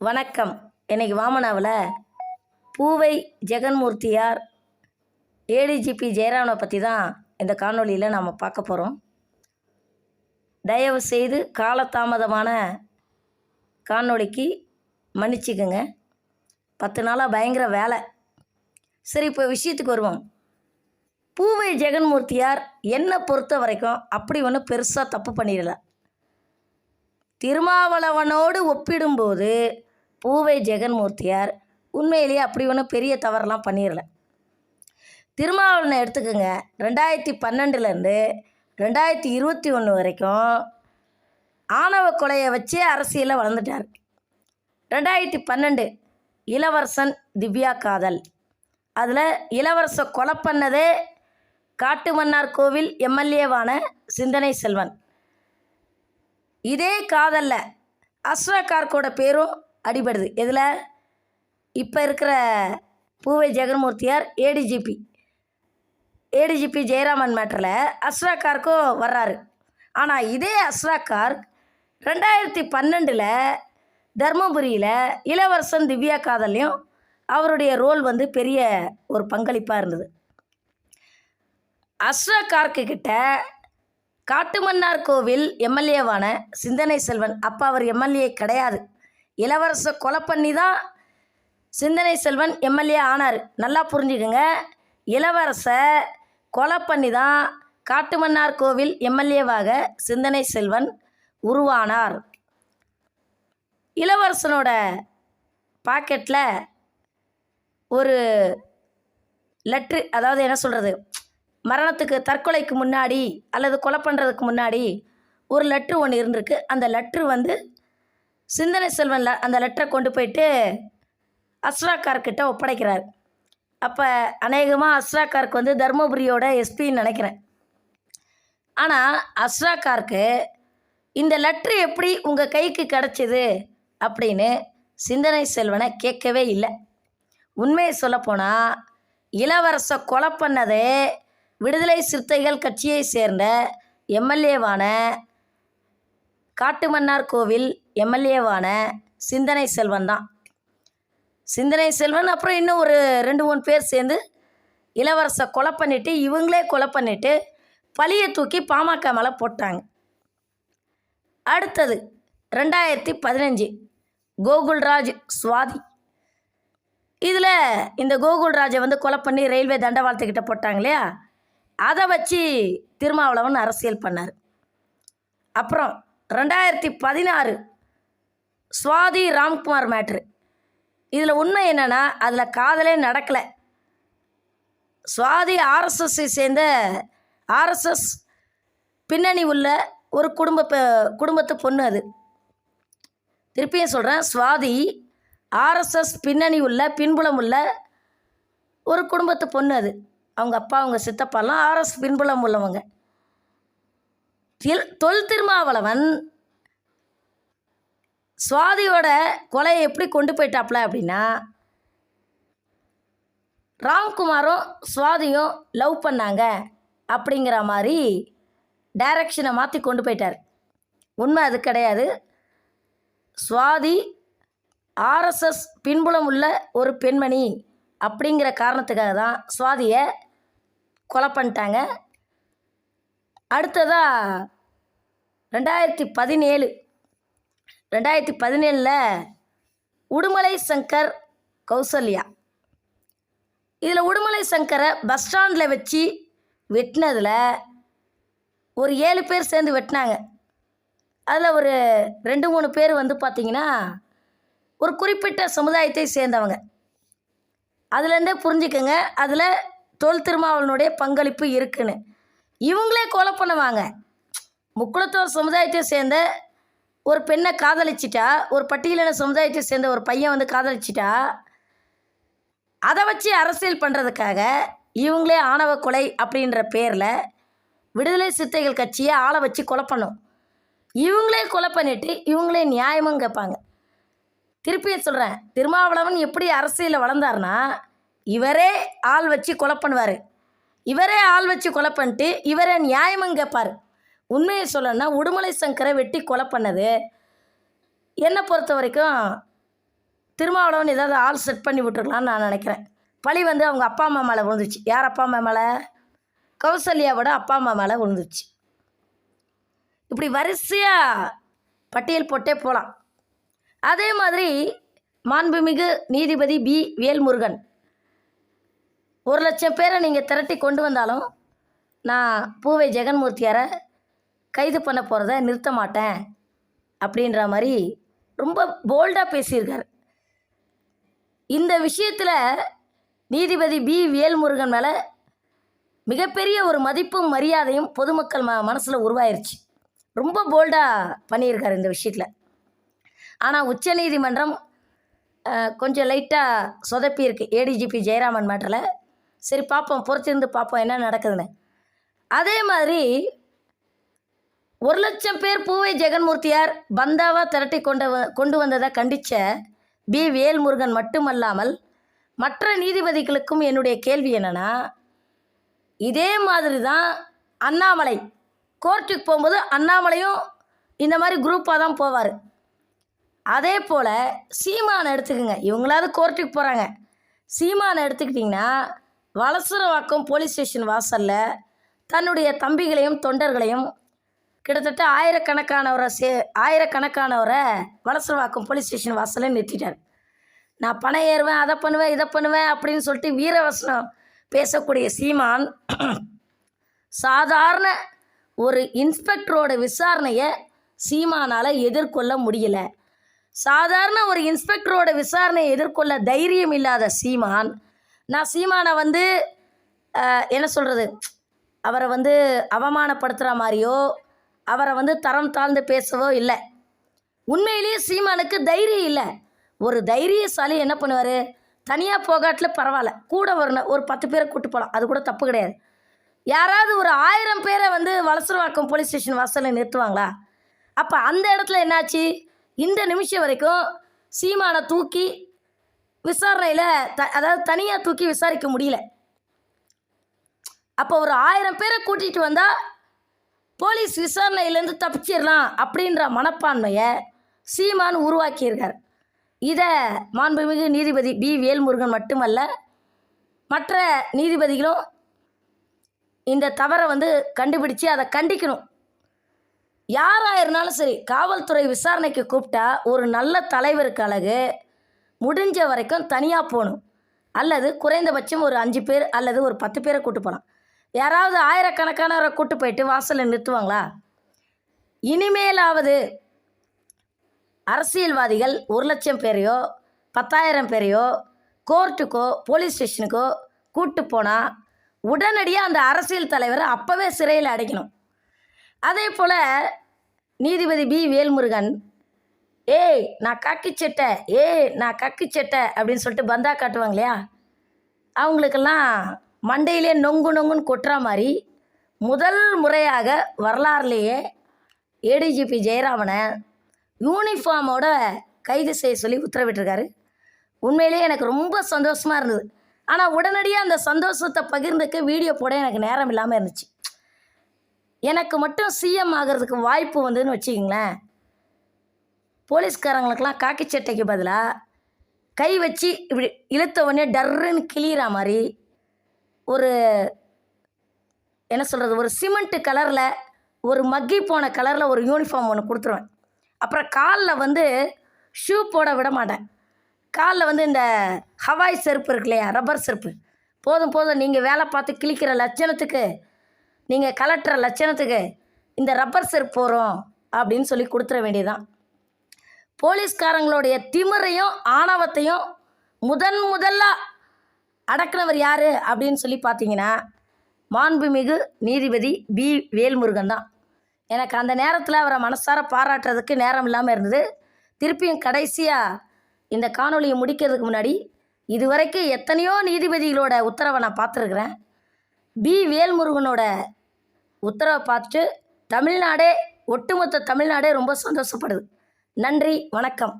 வணக்கம். இன்னைக்கு வாமனாவில் பூவை ஜெகன்மூர்த்தியார் ஏடிஜிபி ஜெயராமனை பற்றி தான் இந்த காணொளியில் நாம் பார்க்க போகிறோம். தயவு செய்து காலதாமதமான காணொளிக்கு மன்னிச்சுக்குங்க. 10 நாளாக பயங்கர வேலை. சரி, இப்போ விஷயத்துக்கு வருவோம். பூவை ஜெகன்மூர்த்தியார் என்னை பொறுத்த வரைக்கும் அப்படி ஒன்றும் பெருசாக தப்பு பண்ணிடல. திருமாவளவனோடு ஒப்பிடும்போது பூவை ஜெகன்மூர்த்தியார் உண்மையிலேயே அப்படி ஒன்றும் பெரிய தவறெல்லாம் பண்ணிடல. திருமாவளவனை எடுத்துக்கோங்க. 2012லேருந்து 2021 வரைக்கும் ஆணவ கொலையை வச்சே அரசியலில் வளர்ந்துட்டார். 2012 இளவரசன் திவ்யா காதல். அதில் இளவரச கொலை பண்ணதே காட்டுமன்னார் கோவில் எம்எல்ஏவான சிந்தனை செல்வன். இதே காதலில் அஸ்ரா கார்க்கோட பேரும் அடிபடுது. இதில் இப்போ இருக்கிற பூவை ஜெகன்மூர்த்தியார் ஏடிஜிபி ஜெயராமன் மேட்டரில் அஸ்ரா கார்க்கும் வர்றாரு. ஆனால் இதே அஸ்ரா கார்க் 2012 தர்மபுரியில் இளவரசன் திவ்யா காதல்லையும் அவருடைய ரோல் பெரிய ஒரு பங்களிப்பாக இருந்தது. அஸ்ரா கார்க்கு கிட்ட காட்டுமன்னார் கோவில் எம்எல்ஏவான சிந்தனை செல்வன், அப்போ அவர் எம்எல்ஏ கிடையாது, இளவரச கொலை பண்ணி தான் சிந்தனை செல்வன் எம்எல்ஏ ஆனார். நல்லா புரிஞ்சுக்கோங்க. இளவரச கொலை பண்ணி தான் காட்டுமன்னார் கோவில் எம்எல்ஏவாக சிந்தனை செல்வன் உருவானார். இளவரசனோட பாக்கெட்டில் ஒரு லெட்ரு, அதாவது என்ன சொல்கிறது, மரணத்துக்கு தற்கொலைக்கு முன்னாடி அல்லது கொலை பண்ணுறதுக்கு முன்னாடி ஒரு லெட்ரு ஒன்று இருந்திருக்கு. அந்த லெட்ரு சிந்தனை செல்வன் அந்த லெட்டரை கொண்டு போயிட்டு அஸ்ரா கார்க்கிட்ட ஒப்படைக்கிறார். அப்போ அநேகமாக அஸ்ரா கார்க் தர்மபுரியோட எஸ்பின்னு நினைக்கிறேன். ஆனால் அஸ்ரா கார்க்கு இந்த லெட்ரு எப்படி உங்கள் கைக்கு கிடச்சிது அப்படின்னு சிந்தனை செல்வனை கேட்கவே இல்லை. உண்மையை சொல்லப்போனால் இளவரச கொலை பண்ணதே விடுதலை சிறுத்தைகள் கட்சியை சேர்ந்த எம்எல்ஏவான காட்டுமன்னார் கோவில் எம்எல்ஏவான சிந்தனை செல்வன் தான். சிந்தனை செல்வன் அப்புறம் இன்னும் ஒரு 2-3 பேர் சேர்ந்து இளவரச கொலை பண்ணிவிட்டு இவங்களே கொலை பண்ணிவிட்டு பழியை தூக்கி பாமக மேலே போட்டாங்க. அடுத்தது 2015 கோகுல்ராஜ் சுவாதி. இதில் இந்த கோகுல்ராஜை கொலை பண்ணி ரயில்வே தண்டவாளத்துக்கிட்ட போட்டாங்க இல்லையா, அதை வச்சு திருமாவளவன் அரசியல் பண்ணார். அப்புறம் 2016 சுவாதி ராம்குமார் மேட்ரு. இதில் உண்மை என்னென்னா அதில் காதலே நடக்கலை. சுவாதி ஆர்எஸ்எஸ்ஸை சேர்ந்த ஆர்எஸ்எஸ் பின்னணி உள்ள ஒரு குடும்பத்து பொண்ணு. அது திருப்பியும் சொல்கிறேன், சுவாதி ஆர்எஸ்எஸ் பின்னணி உள்ள பின்புலம் உள்ள ஒரு குடும்பத்து பொண்ணு. அது அவங்க அப்பா அவங்க சித்தப்பாலாம் ஆர்எஸ் பின்புலம் உள்ளவங்க. தொல் திருமாவளவன் சுவாதியோட கொலையை எப்படி கொண்டு போயிட்டாப்ல அப்படின்னா, ராம்குமாரும் சுவாதியும் லவ் பண்ணாங்க அப்படிங்கிற மாதிரி டைரக்ஷனை மாற்றி கொண்டு போயிட்டார். உண்மை அது கிடையாது. சுவாதி ஆர்எஸ்எஸ் பின்புலம் உள்ள ஒரு பெண்மணி அப்படிங்கிற காரணத்துக்காக தான் சுவாதியை கொலை பண்ணிட்டாங்க. அடுத்ததாக 2017 உடுமலை சங்கர் கௌசல்யா. இதில் உடுமலை சங்கரை பஸ் ஸ்டாண்டில் வச்சு வெட்டினதில் ஒரு 7 பேர் சேர்ந்து வெட்டினாங்க. அதில் ஒரு 2-3 பேர் பார்த்திங்கன்னா ஒரு குறிப்பிட்ட சமுதாயத்தை சேர்ந்தவங்க. அதுலேருந்தே புரிஞ்சுக்கங்க அதில் தொல் திருமாவளவனுடைய பங்களிப்பு இருக்குன்னு. இவங்களே கொலை பண்ணுவாங்க. முக்குளத்தோர் சமுதாயத்தை சேர்ந்த ஒரு பெண்ணை காதலிச்சிட்டா, ஒரு பட்டியலின சமுதாயத்தை சேர்ந்த ஒரு பையன் காதலிச்சிட்டா, அதை வச்சு அரசியல் பண்ணுறதுக்காக இவங்களே ஆணவ கொலை அப்படின்ற பேரில் விடுதலை சிறுத்தைகள் கட்சியை ஆளை வச்சு கொலை பண்ணும். இவங்களே கொலை பண்ணிவிட்டு இவங்களே நியாயமும் கேட்பாங்க. திருப்பியும் சொல்கிறேன், திருமாவளவன் எப்படி அரசியலில் வளர்ந்தார்னா இவரே ஆள் வச்சு கொலை பண்ணுவார், இவரே ஆள் வச்சு கொலை பண்ணிட்டு இவரே நியாயமும் கேட்பார். உண்மையை சொல்லணும்னா உடுமலை சங்கரை வெட்டி கொலை பண்ணது என்னை பொறுத்த வரைக்கும் திருமாவளவன் ஏதாவது ஆள் செட் பண்ணி விட்டுருக்கலான்னு நான் நினைக்கிறேன். பழி வந்து அவங்க அப்பா அம்மா மேலே விழுந்துச்சு. யார் அப்பா அம்மா மேலே? கௌசல்யாவோட அப்பா அம்மா மேலே விழுந்துச்சு. இப்படி வரிசையாக பட்டியல் போட்டே போகலாம். அதே மாதிரி மாண்புமிகு நீதிபதி பி வேல்முருகன் 1,00,000 பேரை நீங்கள் திரட்டி கொண்டு வந்தாலும் நான் பூவை ஜெகன்மூர்த்தியாரை கைது பண்ண போகிறத நிறுத்த மாட்டேன் அப்படின்ற மாதிரி ரொம்ப போல்டாக பேசியிருக்கார். இந்த விஷயத்தில் நீதிபதி பி வேல்முருகன் மேலே மிகப்பெரிய ஒரு மதிப்பும் மரியாதையும் பொதுமக்கள் மனசில் உருவாயிருச்சு. ரொம்ப போல்டாக பண்ணியிருக்கார் இந்த விஷயத்தில். ஆனால் உச்சநீதிமன்றம் கொஞ்சம் லைட்டாக சொதப்பியிருக்கு ஏடிஜிபி ஜெயராமன் மேட்டரில். சரி பார்ப்போம், பொறுத்திருந்து பார்ப்போம் என்ன நடக்குதுன்னு. அதே மாதிரி 1,00,000 பேர் பூவை ஜெகன்மூர்த்தியார் பந்தாவாக திரட்டி கொண்டு வந்ததை கண்டித்த பி வேல்முருகன் மட்டுமல்லாமல் மற்ற நீதிபதிகளுக்கும் என்னுடைய கேள்வி என்னென்னா, இதே மாதிரி தான் அண்ணாமலை கோர்ட்டுக்கு போகும்போது அண்ணாமலையும் இந்த மாதிரி குரூப்பாக தான் போவார். அதே போல் சீமானை எடுத்துக்கோங்க. இவங்களாவது கோர்ட்டுக்கு போகிறாங்க. சீமானை எடுத்துக்கிட்டிங்கன்னா வலசரவாக்கம் போலீஸ் ஸ்டேஷன் வாசலில் தன்னுடைய தம்பிகளையும் தொண்டர்களையும் கிட்டத்தட்ட ஆயிரக்கணக்கானவரை வலசரவாக்கம் போலீஸ் ஸ்டேஷன் வாசலில் நிறுத்திட்டார். நான் பணம் ஏறுவேன், அதை பண்ணுவேன், இதை பண்ணுவேன் அப்படின்னு சொல்லிட்டு வீரவசனம் பேசக்கூடிய சீமான் சாதாரண ஒரு இன்ஸ்பெக்டரோட விசாரணையை சீமானால் எதிர்கொள்ள முடியல. சாதாரண ஒரு இன்ஸ்பெக்டரோட விசாரணையை எதிர்கொள்ள தைரியம் இல்லாத சீமான், நான் சீமானை வந்து என்ன சொல்கிறது, அவரை வந்து அவமானப்படுத்துகிற மாதிரியோ அவரை வந்து தரம் தாழ்ந்து பேசவோ இல்லை. உண்மையிலேயே சீமானுக்கு தைரியம் இல்லை. ஒரு தைரியசாலி என்ன பண்ணுவார், தனியாக போகாட்டில் பரவாயில்ல, கூட ஒரு 10 பேரை கூட்டு போகலாம், அது கூட தப்பு கிடையாது. யாராவது ஒரு 1000 பேரை வந்து வலசரவாக்கம் போலீஸ் ஸ்டேஷன் வாசலில் நிறுத்துவாங்களா? அப்போ அந்த இடத்துல என்னாச்சு, இந்த நிமிஷம் வரைக்கும் சீமானை தூக்கி விசாரணையில் அதாவது தனியாக தூக்கி விசாரிக்க முடியல. அப்போ ஒரு 1000 பேரை கூட்டிகிட்டு வந்தால் போலீஸ் விசாரணையிலேருந்து தப்பிச்சிடலாம் அப்படின்ற மனப்பான்மையை சீமான் உருவாக்கியிருக்கார். இதை மாண்புமிகு நீதிபதி பி வேல்முருகன் மட்டுமல்ல, மற்ற நீதிபதிகளும் இந்த தவறை வந்து கண்டுபிடிச்சு அதை கண்டிக்கணும். யாராக இருந்தாலும் சரி, காவல்துறை விசாரணைக்கு கூப்பிட்டா ஒரு நல்ல தலைவருக்கு அழகு முடிஞ்ச வரைக்கும் தனியாக போகணும், அல்லது குறைந்தபட்சம் ஒரு 5 பேர் அல்லது ஒரு 10 பேரை கூட்டு போகலாம். யாராவது ஆயிரக்கணக்கானவரை கூட்டு போயிட்டு வாசலில் நிறுத்துவாங்களா? இனிமேலாவது அரசியல்வாதிகள் 1,00,000 பேரையோ 10,000 பேரையோ கோர்ட்டுக்கோ போலீஸ் ஸ்டேஷனுக்கோ கூட்டு போனால் உடனடியாக அந்த அரசியல் தலைவரை அப்போவே சிறையில் அடைக்கணும். அதே போல் நீதிபதி பி வேல்முருகன் நான் கக்கிச்சட்டை நான் கக்கிச்சட்டை அப்படின்னு சொல்லிட்டு பந்தா காட்டுவாங்க இல்லையா, அவங்களுக்கெல்லாம் மண்டையிலே நொங்குன்னு கொட்டுற மாதிரி முதல் முறையாக வரலாறுலேயே ஏடிஜிபி ஜெயராமனை யூனிஃபார்மோட கைது செய்ய சொல்லி உத்தரவிட்டிருக்காரு. உண்மையிலேயே எனக்கு ரொம்ப சந்தோஷமாக இருந்தது. ஆனால் உடனடியாக அந்த சந்தோஷத்தை பகிர்ந்துக்க வீடியோ போட எனக்கு நேரம் இல்லாமல் இருந்துச்சு. எனக்கு மட்டும் சிஎம் ஆகிறதுக்கு வாய்ப்பு வந்துன்னு வச்சுக்கிங்களேன், போலீஸ்காரங்களுக்கெல்லாம் காக்கி சட்டைக்கு பதிலாக கை வச்சு இப்படி இழுத்த உடனே டர்ருன்னு கிளியிற மாதிரி ஒரு என்ன சொல்கிறது, ஒரு சிமெண்ட்டு கலரில் ஒரு மக்கி போன கலரில் ஒரு யூனிஃபார்ம் ஒன்று கொடுத்துருவேன். அப்புறம் காலில் வந்து ஷூ போட விட மாட்டேன். காலில் வந்து இந்த ஹவாய் செருப்பு இருக்கு இல்லையா, ரப்பர் செருப்பு, போதும் நீங்கள் வேலை பார்த்து கிழிக்கிற லட்சணத்துக்கு, நீங்கள் கலட்டுற லட்சணத்துக்கு இந்த ரப்பர் செருப்பு போகிறோம் அப்படின்னு சொல்லி கொடுத்துட வேண்டியதுதான். போலீஸ்காரங்களுடைய திமிரையும் ஆணவத்தையும் முதல்ல அடக்குனவர் யார் அப்படின்னு சொல்லி பார்த்தீங்கன்னா மாண்புமிகு நீதிபதி பி வேல்முருகன் தான். எனக்கு அந்த நேரத்தில் அவரை மனசார பாராட்டுறதுக்கு நேரம் இல்லாமல் இருந்தது. திருப்பியும் கடைசியாக இந்த காணொலியை முடிக்கிறதுக்கு முன்னாடி இதுவரைக்கும் எத்தனையோ நீதிபதிகளோட உத்தரவை நான் பார்த்துருக்குறேன். பி வேல்முருகனோட உத்தரவை பார்த்துட்டு ஒட்டுமொத்த தமிழ்நாடே ரொம்ப சந்தோஷப்படுது. நன்றி, வணக்கம்.